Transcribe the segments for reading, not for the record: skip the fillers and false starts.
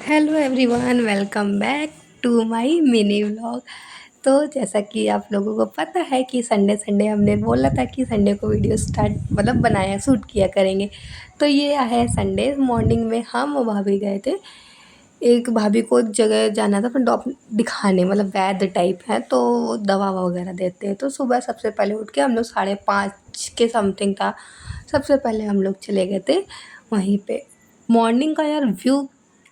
Hello everyone, welcome back to my mini vlog. तो जैसा कि आप लोगों को पता है कि संडे संडे हमने बोला था कि संडे को वीडियो स्टार्ट बनाया शूट किया करेंगे। तो ये है संडे मॉर्निंग में हम और भाभी गए थे। एक भाभी को एक जगह जाना था पर दिखाने, वैद्य टाइप है तो वो दवा वगैरह देते हैं। तो सुबह सबसे पहले उठ के हम लोग 5:30 के समथिंग था, सबसे पहले हम लोग चले गए थे वहीं पे। मॉर्निंग का यार व्यू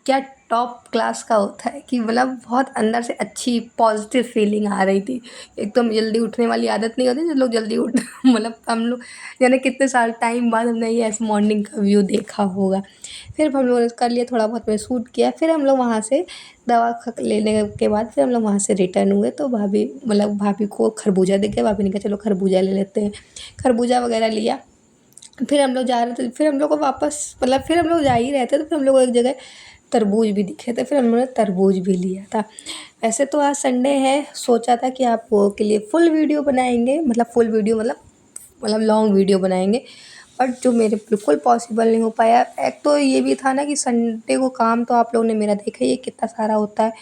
क्या टॉप क्लास का होता है कि बहुत अंदर से अच्छी पॉजिटिव फीलिंग आ रही थी। एकदम जल्दी उठने वाली आदत नहीं होती जो लोग जल्दी उठ हम लोग यानी कितने साल टाइम बाद हमने ये ऐसे मॉर्निंग का व्यू देखा होगा। फिर हम लोगों ने कर लिया, थोड़ा बहुत मैंने शूट किया। फिर हम लोग वहाँ से दवा लेने के बाद फिर हम लोग वहाँ से रिटर्न हुए। तो भाभी भाभी को खरबूजा दिख गया, भाभी ने कहा चलो खरबूजा ले लेते हैं। खरबूजा वगैरह लिया। फिर हम लोग जा रहे थे, फिर हम लोग को वापस फिर हम लोग जा ही रहे थे तो फिर हम लोग को एक जगह तरबूज भी दिखे थे, फिर हम लोगों ने तरबूज भी लिया था। वैसे तो आज संडे है, सोचा था कि आप लोगों के लिए फुल वीडियो बनाएंगे, फुल वीडियो लॉन्ग वीडियो बनाएंगे, बट जो मेरे बिल्कुल पॉसिबल नहीं हो पाया। एक तो ये भी था ना कि संडे को काम तो आप लोगों ने मेरा देखा ही है कितना सारा होता है।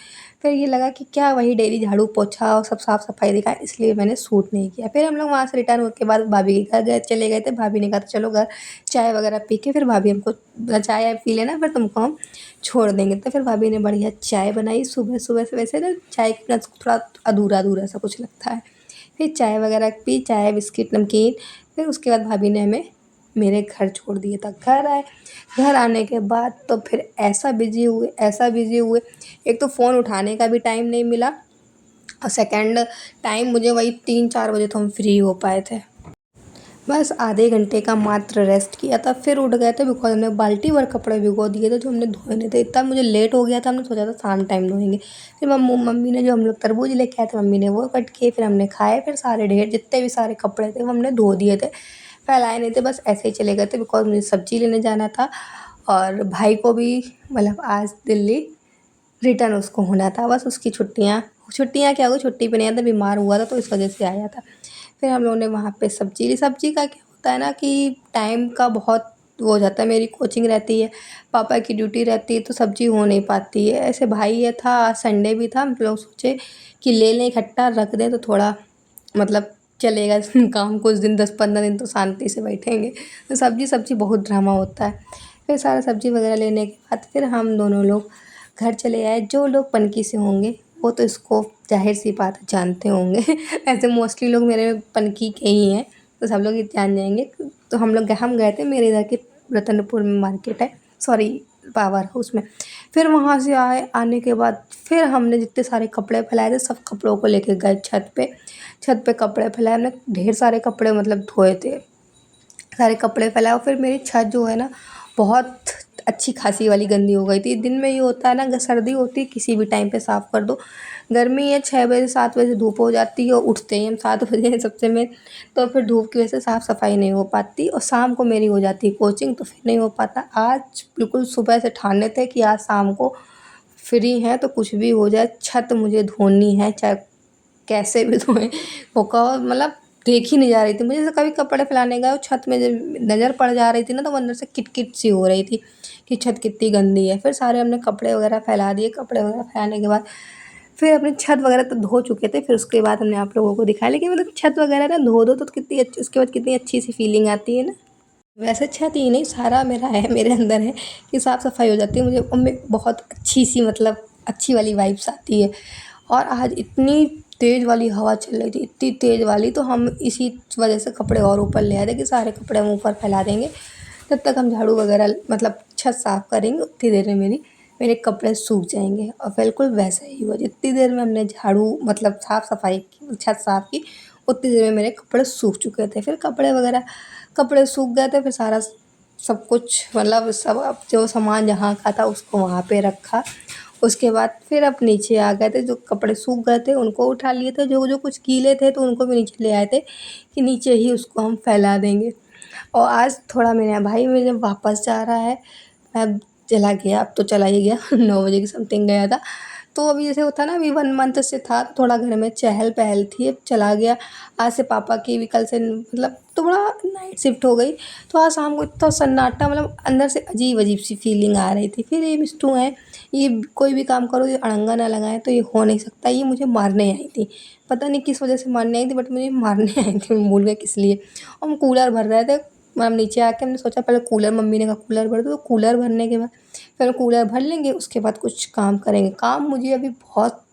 फिर ये लगा कि क्या वही डेली झाड़ू पोछा और सब साफ़ सफाई दिखाएं, इसलिए मैंने शूट नहीं किया। फिर हम लोग वहाँ से रिटर्न होने के बाद भाभी के घर चले गए थे। भाभी ने कहा था चलो घर चाय वगैरह पी के, फिर भाभी हमको चाय पी लेना फिर तुमको हम छोड़ देंगे। तो फिर भाभी ने बढ़िया चाय बनाई सुबह सुबह से। वैसे ना चाय पीना थोड़ा अधूरा अधूरा सा कुछ लगता है। फिर चाय वगैरह पी, चाय बिस्किट नमकीन। फिर उसके बाद भाभी ने हमें मेरे घर छोड़ दिया था। घर आए, घर आने के बाद तो फिर ऐसा बिज़ी हुए। एक तो फ़ोन उठाने का भी टाइम नहीं मिला और सेकंड टाइम मुझे वही 3-4 बजे तो हम फ्री हो पाए थे। बस आधे घंटे का मात्र रेस्ट किया था, फिर उठ गए थे बिकॉज हमने बाल्टी भर कपड़े भिगो दिए थे जो हमने धोए नहीं थे। इतना मुझे लेट हो गया था, हमने सोचा था शाम टाइम धोएंगे। फिर मम्मी ने जो हम लोग तरबूज लेके आए थे, मम्मी ने वो कट किए, फिर हमने खाए। फिर सारे ढेर जितने भी सारे कपड़े थे वो हमने धो दिए थे, फैलाए नहीं थे, बस ऐसे ही चले गए थे बिकॉज मुझे सब्ज़ी लेने जाना था। और भाई को भी आज दिल्ली रिटर्न उसको होना था। बस उसकी छुट्टियाँ छुट्टियाँ क्या हो, छुट्टी पे नहीं आया था, बीमार हुआ था तो इस वजह से आया था। फिर हम लोगों ने वहाँ पे सब्ज़ी ली। सब्ज़ी का क्या होता है ना कि टाइम का बहुत वो हो जाता है, मेरी कोचिंग रहती है, पापा की ड्यूटी रहती है, तो सब्ज़ी हो नहीं पाती है। ऐसे भाई ये था, आज संडे भी था, हम लोग सोचे कि ले लें इकट्ठा रख दें तो थोड़ा चलेगा काम। कुछ दिन 10-15 दिन तो शांति से बैठेंगे। तो सब्ज़ी बहुत ड्रामा होता है। फिर सारा सब्ज़ी वगैरह लेने के बाद फिर हम दोनों लोग घर चले आए। जो लोग पनकी से होंगे वो तो इसको ज़ाहिर सी बात है जानते होंगे ऐसे मोस्टली लोग मेरे पनकी के ही हैं तो सब लोग ये जान जाएंगे। तो हम गए थे, मेरे इधर के रतनपुर में मार्केट है, सॉरी पावर हाउस में। फिर वहाँ से आने के बाद फिर हमने जितने सारे कपड़े फैलाए थे सब कपड़ों को लेके गए छत पे। छत पे कपड़े फैलाए हमने, ढेर सारे कपड़े धोए थे, सारे कपड़े फैलाए। और फिर मेरी छत जो है ना बहुत अच्छी खासी वाली गंदी हो गई थी। दिन में ये होता है ना, अगर सर्दी होती है किसी भी टाइम पे साफ़ कर दो, गर्मी है 6 बजे 7 बजे धूप हो जाती है और उठते ही हम 7 बजे हैं सबसे में, तो फिर धूप की वजह से साफ़ सफाई नहीं हो पाती। और शाम को मेरी हो जाती है कोचिंग तो फिर नहीं हो पाता। आज बिल्कुल सुबह से ठाने थे कि आज शाम को फ्री हैं तो कुछ भी हो जाए छत मुझे धोनी है, चाहे कैसे भी धोएं। वो कहो देख ही नहीं जा रही थी मुझे। जैसे कभी कपड़े फैलाने गए और छत में जब नज़र पड़ जा रही थी ना तो वो अंदर से किट सी हो रही थी कि छत कितनी गंदी है। फिर सारे हमने कपड़े वगैरह फैला दिए। कपड़े वगैरह फैलाने के बाद फिर अपनी छत वगैरह तो धो चुके थे। फिर उसके बाद हमने आप लोगों को दिखाया, लेकिन छत वगैरह ना धो दो तो कितनी अच्छी, उसके बाद कितनी अच्छी सी फीलिंग आती है ना। वैसे छत ही नहीं सारा मेरा है, मेरे अंदर है कि साफ़ सफाई हो जाती है मुझे, उनमें बहुत अच्छी सी अच्छी वाली वाइब्स आती है। और आज इतनी तेज़ वाली हवा चल रही थी, इतनी तेज़ वाली, तो हम इसी वजह से कपड़े और ऊपर ले आए थे कि सारे कपड़े हम ऊपर फैला देंगे। जब तक हम झाड़ू वगैरह छत साफ़ करेंगे उतनी देर में मेरे कपड़े सूख जाएंगे। और बिल्कुल वैसा ही हुआ, जितनी देर में हमने झाड़ू साफ़ सफाई की, छत साफ़ की, उतनी देर में मेरे कपड़े सूख चुके थे। फिर कपड़े सूख गए थे। फिर सारा सब कुछ सब अब जो सामान जहाँ का था उसको वहाँ पे रखा। उसके बाद फिर अब नीचे आ गए थे, जो कपड़े सूख गए थे उनको उठा लिए थे, जो जो कुछ गीले थे तो उनको भी नीचे ले आए थे कि नीचे ही उसको हम फैला देंगे। और आज थोड़ा मेरा भाई मेरे वापस जा रहा है, मैं चला गया, अब तो चला ही गया 9 बजे की समथिंग गया था। तो अभी जैसे होता है ना, अभी 1 मंथ से था, थोड़ा घर में चहल-पहल थी, अब चला गया। आज से पापा की भी कल से मतलब थोड़ा नाइट शिफ्ट हो गई, तो आज शाम को इतना सन्नाटा, मतलब अंदर से अजीब-अजीब सी फीलिंग आ रही थी। फिर ये मिष्टू हैं, ये कोई भी काम करो, ये अड़ंगा ना लगाएँ तो ये हो नहीं सकता। ये मुझे मारने आई थी, पता नहीं किस वजह से मारने आई थी, बट मुझे मारने आई थी, मैं भूल गई किस लिए। और हम कूलर भर रहे थे, हम नीचे आके हमने सोचा पहले कूलर, मम्मी ने कहा कूलर भर दो, तो कूलर भरने के बाद फिर कूलर भर लेंगे, उसके बाद कुछ काम करेंगे। काम मुझे अभी बहुत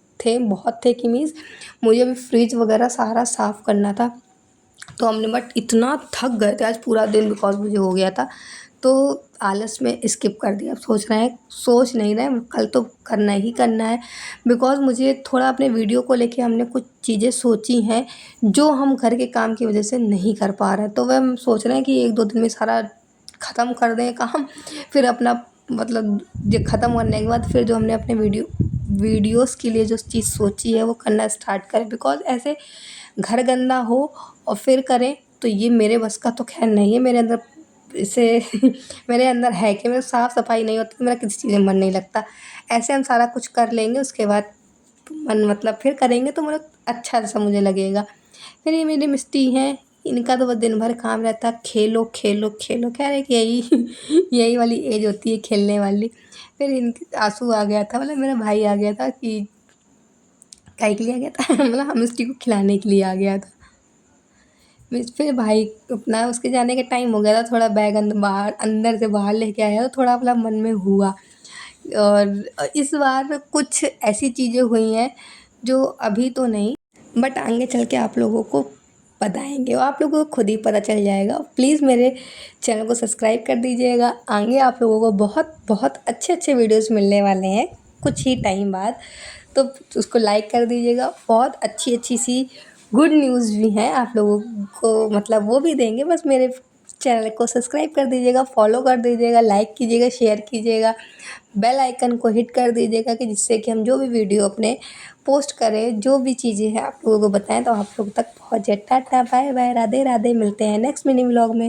थे कि मीन्स मुझे अभी फ्रिज वगैरह सारा साफ़ करना था। तो हमने बट इतना थक गए थे आज पूरा दिन, बिकॉज़ मुझे हो गया था, तो आलस में स्किप कर दिया। अब सोच नहीं रहे हैं, कल तो करना ही करना है। बिकॉज़ मुझे थोड़ा अपने वीडियो को लेके हमने कुछ चीज़ें सोची हैं, जो हम घर के काम की वजह से नहीं कर पा रहे हैं। तो वह हम सोच रहे हैं कि 1-2 दिन में सारा ख़त्म कर दें काम, फिर अपना मतलब ये ख़त्म करने के बाद फिर जो हमने अपने वीडियोज़ के लिए जो चीज़ सोची है वो करना स्टार्ट करें। बिकॉज़ ऐसे घर गंदा हो और फिर करें, तो ये मेरे बस का तो ख़ैर नहीं है। मेरे अंदर इसे मेरे अंदर है कि मैं साफ़-सफ़ाई नहीं होती तो मेरा किसी चीज़ में मन नहीं लगता। ऐसे हम सारा कुछ कर लेंगे, उसके बाद मन मतलब फिर करेंगे तो मतलब अच्छा-सा मुझे लगेगा। फिर ये मेरी मिस्टी हैं, इनका तो बस दिन भर काम रहता है खेलो, खेलो, खेलो। ख़ैर एक यही यही वाली एज होती है खेलने वाली। फिर इनके आँसू आ गया था, मतलब मेरा भाई आ गया था कि काहे के लिए आ गया था मतलब हम मिस्टी को खिलाने के लिए आ गया था। फिर भाई अपना उसके जाने का टाइम हो गया था, थोड़ा बैग अंदर से बाहर लेके आया, तो थोड़ा मतलब मन में हुआ। और इस बार कुछ ऐसी चीज़ें हुई हैं जो अभी तो नहीं, बट आगे चल के आप लोगों को बताएँगे और आप लोगों को खुद ही पता चल जाएगा। प्लीज़ मेरे चैनल को सब्सक्राइब कर दीजिएगा। आगे आप लोगों को बहुत अच्छे वीडियोज़ मिलने वाले हैं कुछ ही टाइम बाद, तो उसको लाइक कर दीजिएगा। बहुत अच्छी सी गुड न्यूज़ भी हैं आप लोगों को, मतलब वो भी देंगे। बस मेरे चैनल को सब्सक्राइब कर दीजिएगा, फॉलो कर दीजिएगा, लाइक कीजिएगा, शेयर कीजिएगा, बेल आइकन को हिट कर दीजिएगा कि जिससे कि हम जो भी वीडियो अपने पोस्ट करें, जो भी चीज़ें हैं आप लोगों को बताएं तो आप लोगों तक पहुँचे। Tata bye bye, Radhe Radhe, मिलते हैं नेक्स्ट मिनी व्लॉग में।